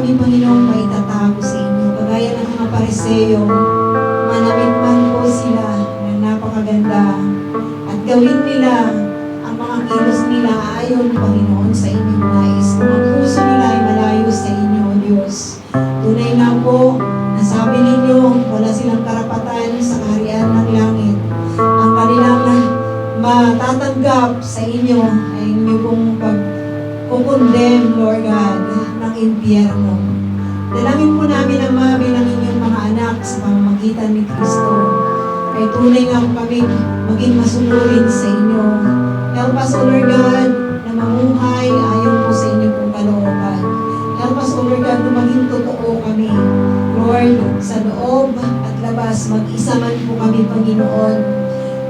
kami, Panginoon, maitatago sa inyo. Kagaya ng mga Pariseo, manamit man po sila na napakaganda at gawin nila ang mga kilos nila ayon, Panginoon, sa inyong nais. Kung ang puso nila ay malayo sa inyo, O Diyos. Tunay nga po, nasabi ninyo, wala silang karapatan sa kaharian ng langit. Ang kanilang matatanggap sa inyo ay inyo pong pagkukondem, Lord God, ng impyerno. Dalangin po namin ang mabi ng inyong mga anak sa pamamagitan ni Kristo. Ay tunay nga kami maging masunurin sa inyo. Help us, O Lord God, na mamuhay ayon po sa inyong pong kalooban. Help us, O Lord God, na maging totoo kami. Lord, sa loob at labas, mag-isa man po kami, Panginoon.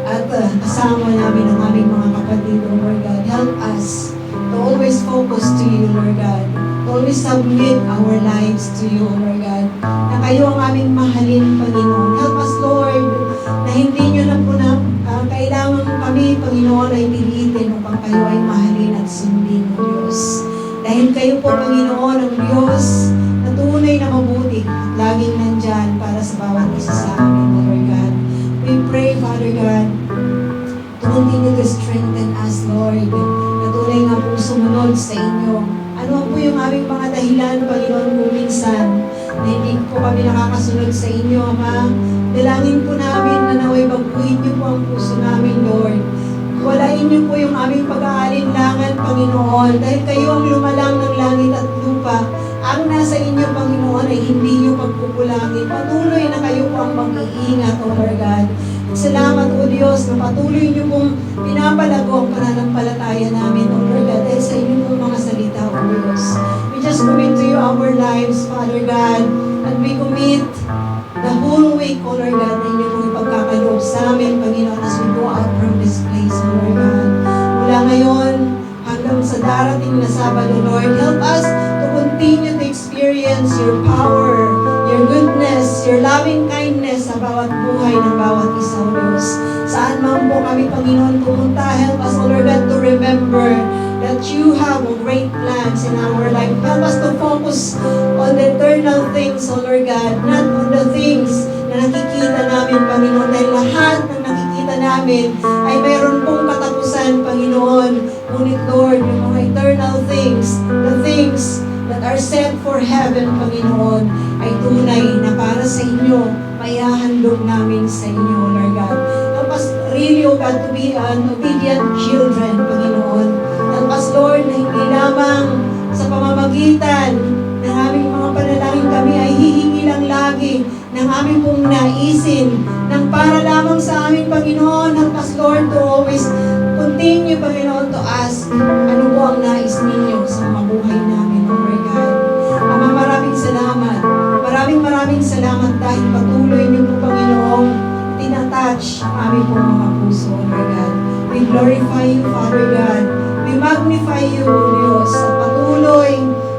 At kasama namin ang aming mga kapatid, O Lord God. Help us to always focus to you, Lord God. To always submit our lives to you, O Lord God. Na kayo ang aming mahalin, Panginoon. Help us, Lord, na hindi nyo na po na kailangan kami, Panginoon, ay pilitin upang kayo ay mahalin at sundin, O Diyos. Dahil kayo po, Panginoon, ang Diyos na tunay na mabuti at laging nandyan para sa bawat isa sa amin, O Lord God. We pray, Father God, to continue to strengthen us, Lord, na tunay nga pong sumunod sa inyo. Ano po yung aming mga dahilan, Panginoon, kung minsan na hindi po kami nakakasunod sa inyo, Ama? Dalangin po namin na naway baguhin niyo po ang puso namin, Lord. Walain niyo po yung aming pag-aalinlangan, Panginoon, dahil kayo ang lumalang ng langit at lupa. Ang nasa inyo, Panginoon, ay hindi niyo pagpupulangin. Patuloy na kayo po ang mag-iingat, O Lord God. Salamat, O Diyos, na patuloy niyo pong pinapalago ang pananampalataya namin, O Lord God, dahil sa inyong pong mga salita, O Diyos. We just commit to you our lives, Father God, and we commit the whole week, O Lord God, na inyo pong ipagkakaloob sa amin, Panginoon, as we go out from this place, O Lord God. Mula ngayon, hanggang sa darating na Sabado, Lord, help us to continue to experience your power, your goodness, your loving kindness sa bawat buhay ng bawat isa, O Diyos. Saan man po kami, Panginoon, pumunta, help us, O Lord God, to remember that you have great plans in our life. Help us to focus on the eternal things, O Lord God, not on the things na nakikita namin, Panginoon, dahil lahat ng nakikita namin ay mayroon pong katapusan, Panginoon. Ngunit, Lord, yung mga eternal things, the things that are set for heaven, Panginoon, ay tunay na para sa inyo, maihahandog namin sa inyo, Lord God. Help us really, O God, to be an obedient children, Panginoon. Help us, Lord, na hindi lamang sa pamamagitan ng aming mga panalangin kami ay hihingi lang lagi ng aming pong naisin, ng para lamang sa aming Panginoon. Help us, Lord, to always continue, Panginoon, to ask ano po ang nais ninyo sa mga buhay namin, O Lord God. Ama, maraming salamat. Maraming salamat dahil patuloy niyo po, Panginoon, tinatouch ang aming pong mga puso, O Lord God. We glorify you, Father God. We magnify you, O Diyos, at patuloy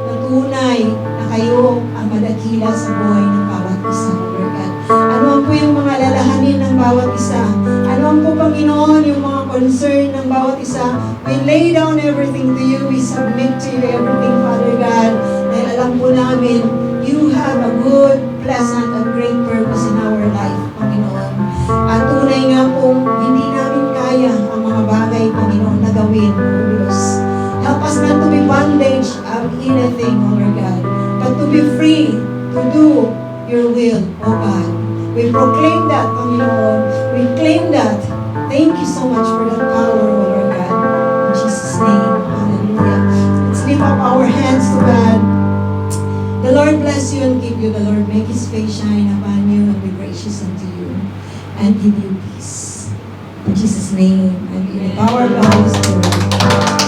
na tunay na kayo ang madakila sa buhay ng bawat isa, O Lord God. Ano ang po yung mga lalahanin ng bawat isa? Ano ang po, Panginoon, yung mga concern ng bawat isa? We lay down everything to you. We submit to you everything, Father God. Dahil alam po namin, you have a good, pleasant, and great purpose in our life, Panginoon. At tunay nga pong hindi namin kaya ang mga bagay, Panginoon, na gawin, O Diyos. Help us not to be bondage of anything, O Lord God, but to be free to do your will, O God. We proclaim that, Panginoon. We claim that. Thank you so much for that power, O Lord God. In Jesus' name, hallelujah. Let's lift up our hands to God. The Lord bless you and keep you. The Lord make His face shine upon you and be gracious unto you and give you peace. In Jesus' name, and in the power of the Holy Spirit.